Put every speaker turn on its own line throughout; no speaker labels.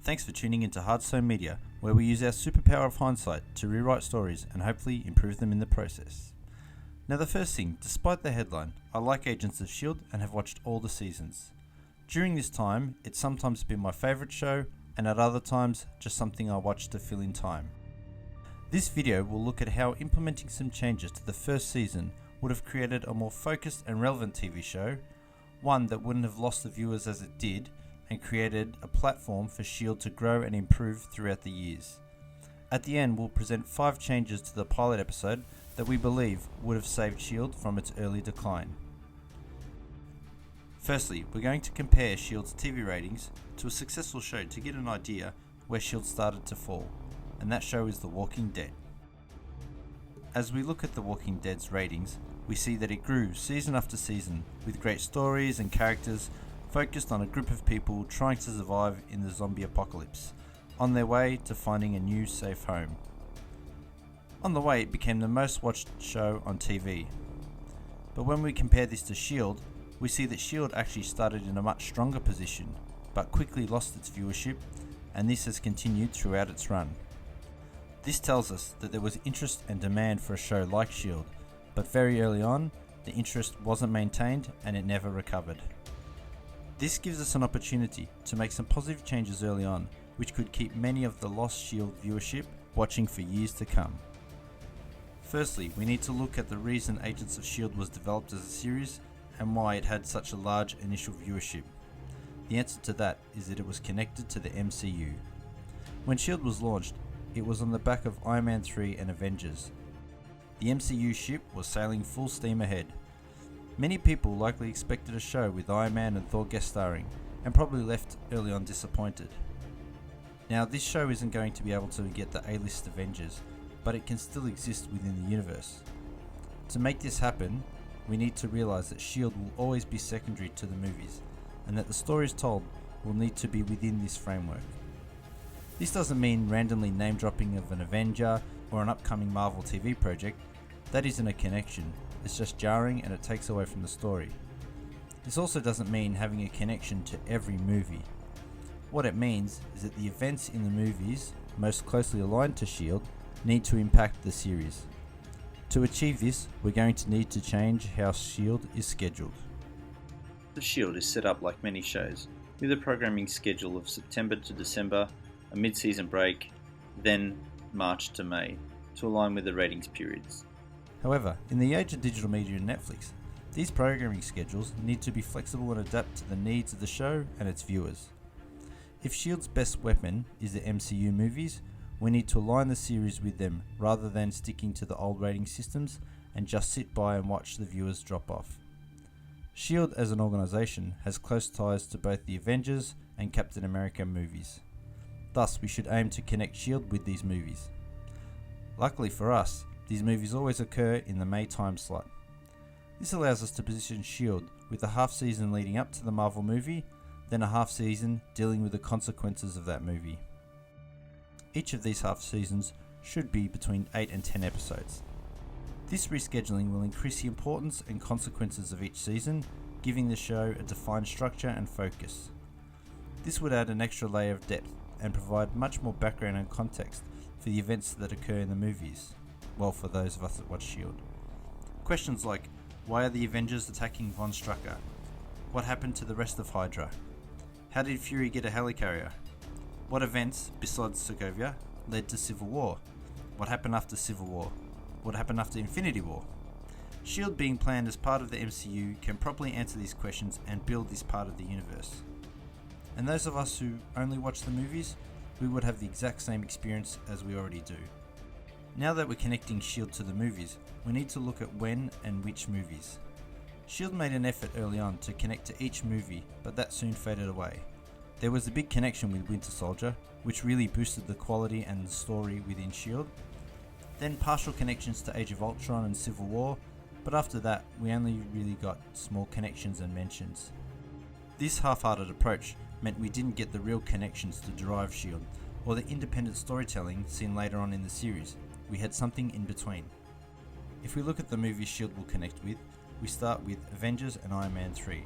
Thanks for tuning into Hearthstone Media, where we use our superpower of hindsight to rewrite stories and hopefully improve them in the process. Now the first thing, despite the headline, I like Agents of S.H.I.E.L.D. and have watched all the seasons. During this time, it's sometimes been my favourite show, and at other times, just something I watch to fill in time. This video will look at how implementing some changes to the first season would have created a more focused and relevant TV show, one that wouldn't have lost the viewers as it did, and created a platform for S.H.I.E.L.D. to grow and improve throughout the years. At the end, we'll present 5 changes to the pilot episode that we believe would have saved S.H.I.E.L.D. from its early decline. Firstly, we're going to compare S.H.I.E.L.D.'s TV ratings to a successful show to get an idea where S.H.I.E.L.D. started to fall, and that show is The Walking Dead. As we look at The Walking Dead's ratings, we see that it grew season after season with great stories and characters focused on a group of people trying to survive in the zombie apocalypse, on their way to finding a new safe home. On the way, it became the most watched show on TV. But when we compare this to S.H.I.E.L.D., we see that S.H.I.E.L.D. actually started in a much stronger position, but quickly lost its viewership, and this has continued throughout its run. This tells us that there was interest and demand for a show like S.H.I.E.L.D., but very early on, the interest wasn't maintained and it never recovered. This gives us an opportunity to make some positive changes early on, which could keep many of the lost S.H.I.E.L.D. viewership watching for years to come. Firstly, we need to look at the reason Agents of S.H.I.E.L.D. was developed as a series and why it had such a large initial viewership. The answer to that is that it was connected to the MCU. When S.H.I.E.L.D. was launched, it was on the back of Iron Man 3 and Avengers. The MCU ship was sailing full steam ahead. Many people likely expected a show with Iron Man and Thor guest starring, and probably left early on disappointed. Now, this show isn't going to be able to get the A-list Avengers, but it can still exist within the universe. To make this happen, we need to realise that S.H.I.E.L.D. will always be secondary to the movies, and that the stories told will need to be within this framework. This doesn't mean randomly name dropping of an Avenger or an upcoming Marvel TV project. That isn't a connection, it's just jarring and it takes away from the story. This also doesn't mean having a connection to every movie. What it means is that the events in the movies most closely aligned to S.H.I.E.L.D. need to impact the series. To achieve this, we're going to need to change how S.H.I.E.L.D. is scheduled. The S.H.I.E.L.D. is set up like many shows, with a programming schedule of September to December, a mid-season break, then March to May, to align with the ratings periods. However, in the age of digital media and Netflix, these programming schedules need to be flexible and adapt to the needs of the show and its viewers. If S.H.I.E.L.D.'s best weapon is the MCU movies, we need to align the series with them rather than sticking to the old rating systems and just sit by and watch the viewers drop off. S.H.I.E.L.D. as an organisation has close ties to both the Avengers and Captain America movies. Thus, we should aim to connect S.H.I.E.L.D. with these movies. Luckily for us, these movies always occur in the May time slot. This allows us to position S.H.I.E.L.D. with a half season leading up to the Marvel movie, then a half season dealing with the consequences of that movie. Each of these half seasons should be between 8 and 10 episodes. This rescheduling will increase the importance and consequences of each season, giving the show a defined structure and focus. This would add an extra layer of depth and provide much more background and context for the events that occur in the movies. Well, for those of us that watch S.H.I.E.L.D. Questions like, why are the Avengers attacking Von Strucker? What happened to the rest of Hydra? How did Fury get a helicarrier? What events, besides Sokovia, led to Civil War? What happened after Civil War? What happened after Infinity War? S.H.I.E.L.D. being planned as part of the MCU can properly answer these questions and build this part of the universe. And those of us who only watch the movies, we would have the exact same experience as we already do. Now that we're connecting S.H.I.E.L.D. to the movies, we need to look at when and which movies. S.H.I.E.L.D. made an effort early on to connect to each movie, but that soon faded away. There was a big connection with Winter Soldier, which really boosted the quality and the story within S.H.I.E.L.D. Then partial connections to Age of Ultron and Civil War, but after that we only really got small connections and mentions. This half-hearted approach meant we didn't get the real connections to drive S.H.I.E.L.D. or the independent storytelling seen later on in the series. We had something in between. If we look at the movies S.H.I.E.L.D. will connect with, we start with Avengers and Iron Man 3.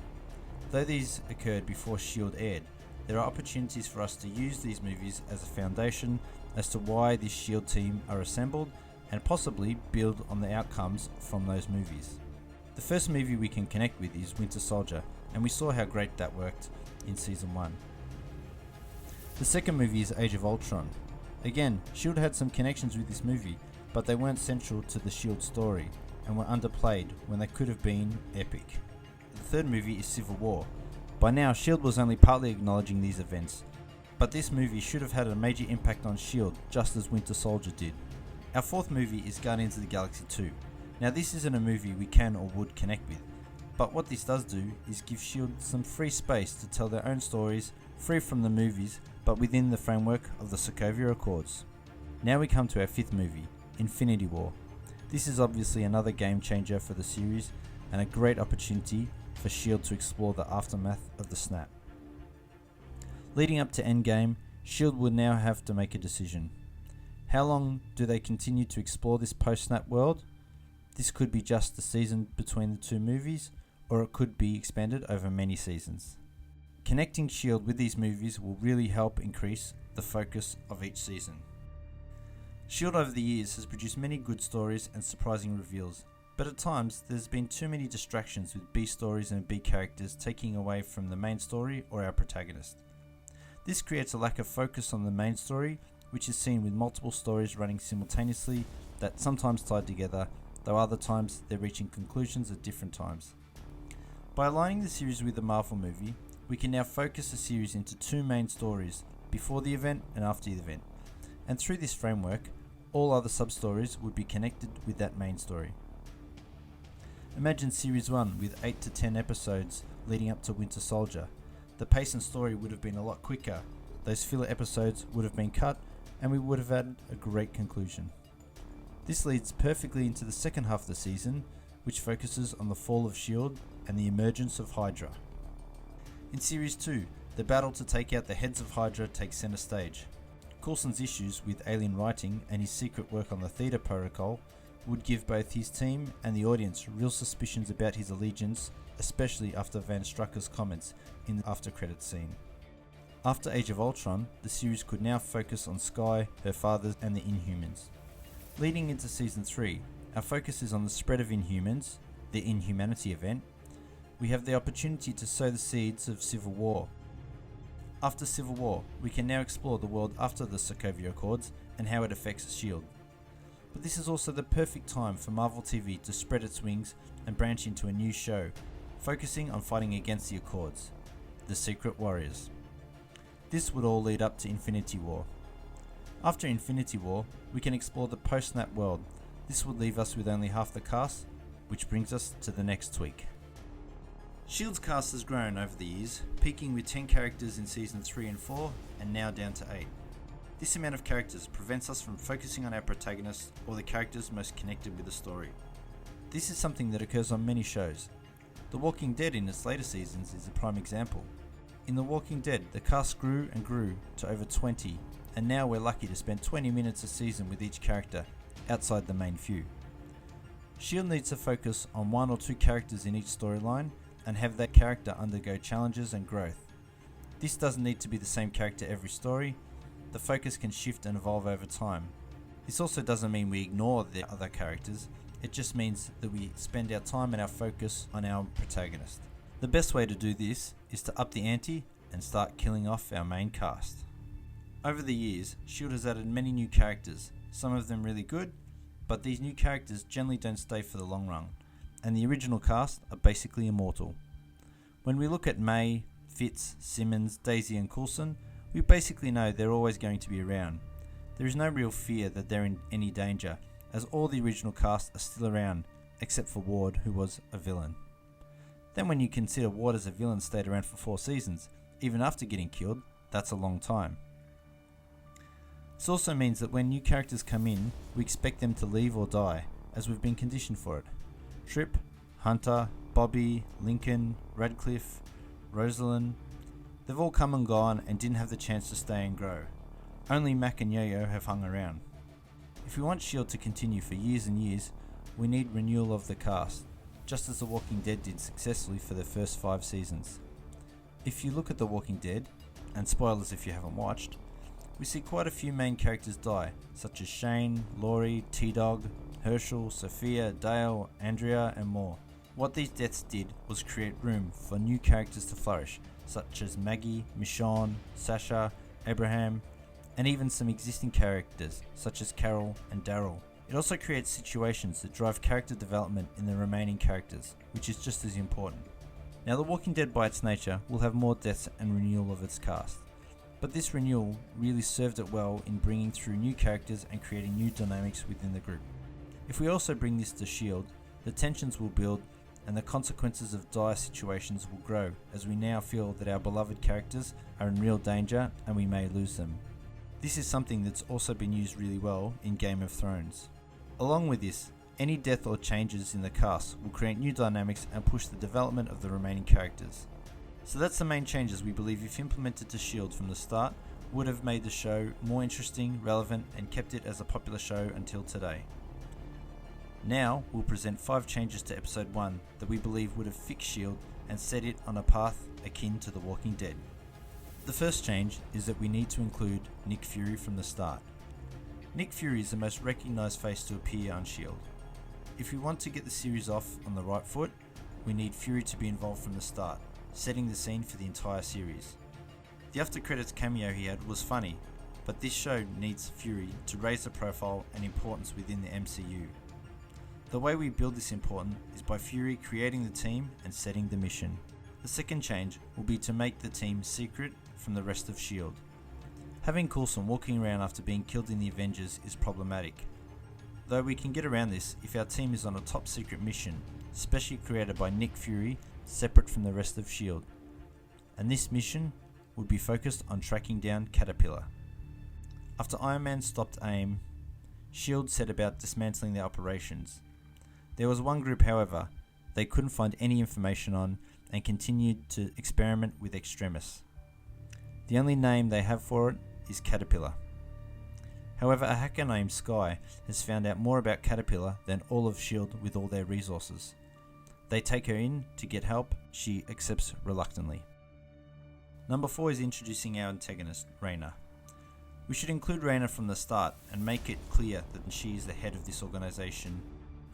Though these occurred before S.H.I.E.L.D. aired, there are opportunities for us to use these movies as a foundation as to why this S.H.I.E.L.D. team are assembled and possibly build on the outcomes from those movies. The first movie we can connect with is Winter Soldier, and we saw how great that worked in Season 1. The second movie is Age of Ultron. Again, S.H.I.E.L.D. had some connections with this movie, but they weren't central to the S.H.I.E.L.D. story and were underplayed when they could have been epic. The third movie is Civil War. By now, S.H.I.E.L.D. was only partly acknowledging these events, but this movie should have had a major impact on S.H.I.E.L.D. just as Winter Soldier did. Our fourth movie is Guardians of the Galaxy 2. Now this isn't a movie we can or would connect with, but what this does do is give S.H.I.E.L.D. some free space to tell their own stories, free from the movies, but within the framework of the Sokovia Accords. Now we come to our fifth movie, Infinity War. This is obviously another game changer for the series and a great opportunity for S.H.I.E.L.D. to explore the aftermath of the snap. Leading up to Endgame, S.H.I.E.L.D. will now have to make a decision. How long do they continue to explore this post-snap world? This could be just the season between the two movies, or it could be expanded over many seasons. Connecting S.H.I.E.L.D. with these movies will really help increase the focus of each season. S.H.I.E.L.D. over the years has produced many good stories and surprising reveals, but at times there's been too many distractions with B stories and B characters taking away from the main story or our protagonist. This creates a lack of focus on the main story, which is seen with multiple stories running simultaneously that sometimes tied together, though other times they're reaching conclusions at different times. By aligning the series with the Marvel movie, we can now focus the series into two main stories, before the event and after the event, and through this framework, all other sub-stories would be connected with that main story. Imagine Series 1 with 8 to 10 episodes leading up to Winter Soldier. The pace and story would have been a lot quicker, those filler episodes would have been cut, and we would have had a great conclusion. This leads perfectly into the second half of the season, which focuses on the fall of S.H.I.E.L.D. and the emergence of Hydra. In Series 2, the battle to take out the heads of Hydra takes center stage. Coulson's issues with alien writing and his secret work on the Theta Protocol would give both his team and the audience real suspicions about his allegiance, especially after Van Strucker's comments in the after-credits scene. After Age of Ultron, the series could now focus on Skye, her father, and the Inhumans. Leading into Season 3, our focus is on the spread of Inhumans, the Inhumanity event. We have the opportunity to sow the seeds of Civil War. After Civil War, we can now explore the world after the Sokovia Accords and how it affects S.H.I.E.L.D. But this is also the perfect time for Marvel TV to spread its wings and branch into a new show, focusing on fighting against the Accords, the Secret Warriors. This would all lead up to Infinity War. After Infinity War, we can explore the post-snap world. This would leave us with only half the cast, which brings us to the next tweak. S.H.I.E.L.D.'s cast has grown over the years, peaking with 10 characters in Season 3 and 4, and now down to 8. This amount of characters prevents us from focusing on our protagonists or the characters most connected with the story. This is something that occurs on many shows. The Walking Dead in its later seasons is a prime example. In The Walking Dead, the cast grew and grew to over 20, and now we're lucky to spend 20 minutes a season with each character, outside the main few. S.H.I.E.L.D. needs to focus on one or two characters in each storyline, and have that character undergo challenges and growth. This doesn't need to be the same character every story, the focus can shift and evolve over time. This also doesn't mean we ignore the other characters, it just means that we spend our time and our focus on our protagonist. The best way to do this is to up the ante and start killing off our main cast. Over the years, S.H.I.E.L.D. has added many new characters, some of them really good, but these new characters generally don't stay for the long run, and the original cast are basically immortal. When we look at May, Fitz, Simmons, Daisy and Coulson, we basically know they're always going to be around. There is no real fear that they're in any danger, as all the original cast are still around, except for Ward, who was a villain. Then when you consider Ward as a villain stayed around for 4 seasons, even after getting killed, that's a long time. This also means that when new characters come in, we expect them to leave or die, as we've been conditioned for it. Trip, Hunter, Bobby, Lincoln, Radcliffe, Rosalind, they've all come and gone and didn't have the chance to stay and grow. Only Mac and Yo-Yo have hung around. If we want S.H.I.E.L.D. to continue for years and years, we need renewal of the cast, just as The Walking Dead did successfully for the first 5 seasons. If you look at The Walking Dead, and spoilers if you haven't watched, we see quite a few main characters die, such as Shane, Laurie, T-Dog, Herschel, Sophia, Dale, Andrea, and more. What these deaths did was create room for new characters to flourish, such as Maggie, Michonne, Sasha, Abraham, and even some existing characters, such as Carol and Daryl. It also creates situations that drive character development in the remaining characters, which is just as important. Now, The Walking Dead by its nature will have more deaths and renewal of its cast, but this renewal really served it well in bringing through new characters and creating new dynamics within the group. If we also bring this to S.H.I.E.L.D, the tensions will build and the consequences of dire situations will grow, as we now feel that our beloved characters are in real danger and we may lose them. This is something that's also been used really well in Game of Thrones. Along with this, any death or changes in the cast will create new dynamics and push the development of the remaining characters. So that's the main changes we believe, if implemented to S.H.I.E.L.D from the start, would have made the show more interesting, relevant, and kept it as a popular show until today. Now we'll present 5 changes to episode 1 that we believe would have fixed S.H.I.E.L.D and set it on a path akin to The Walking Dead. The first change is that we need to include Nick Fury from the start. Nick Fury is the most recognised face to appear on S.H.I.E.L.D. If we want to get the series off on the right foot, we need Fury to be involved from the start, setting the scene for the entire series. The after credits cameo he had was funny, but this show needs Fury to raise the profile and importance within the MCU. The way we build this importance is by Fury creating the team and setting the mission. The second change will be to make the team secret from the rest of S.H.I.E.L.D. Having Coulson walking around after being killed in the Avengers is problematic, though we can get around this if our team is on a top secret mission, specially created by Nick Fury, separate from the rest of S.H.I.E.L.D. And this mission would be focused on tracking down Caterpillar. After Iron Man stopped AIM, S.H.I.E.L.D. set about dismantling their operations. There was one group, however, they couldn't find any information on and continued to experiment with Extremis. The only name they have for it is Caterpillar. However, a hacker named Sky has found out more about Caterpillar than all of S.H.I.E.L.D. with all their resources. They take her in to get help. She accepts reluctantly. Number 4 is introducing our antagonist, Raina. We should include Raina from the start and make it clear that she is the head of this organisation.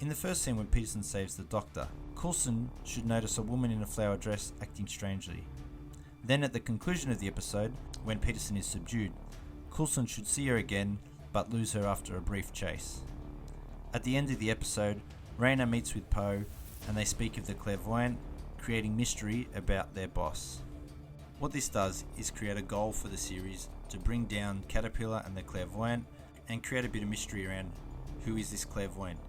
In the first scene when Peterson saves the Doctor, Coulson should notice a woman in a flower dress acting strangely. Then at the conclusion of the episode, when Peterson is subdued, Coulson should see her again but lose her after a brief chase. At the end of the episode, Raina meets with Poe and they speak of the clairvoyant, creating mystery about their boss. What this does is create a goal for the series to bring down Caterpillar and the clairvoyant and create a bit of mystery around who is this clairvoyant.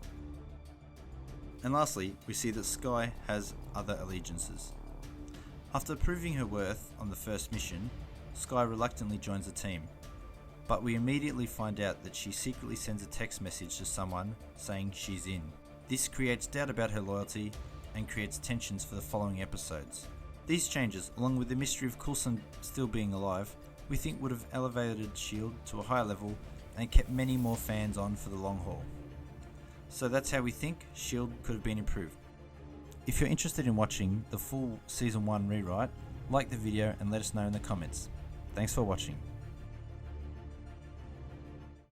And lastly, we see that Sky has other allegiances. After proving her worth on the first mission, Sky reluctantly joins the team, but we immediately find out that she secretly sends a text message to someone saying she's in. This creates doubt about her loyalty and creates tensions for the following episodes. These changes, along with the mystery of Coulson still being alive, we think would have elevated S.H.I.E.L.D. to a higher level and kept many more fans on for the long haul. So that's how we think S.H.I.E.L.D. could have been improved. If you're interested in watching the full Season 1 rewrite, like the video and let us know in the comments. Thanks for watching.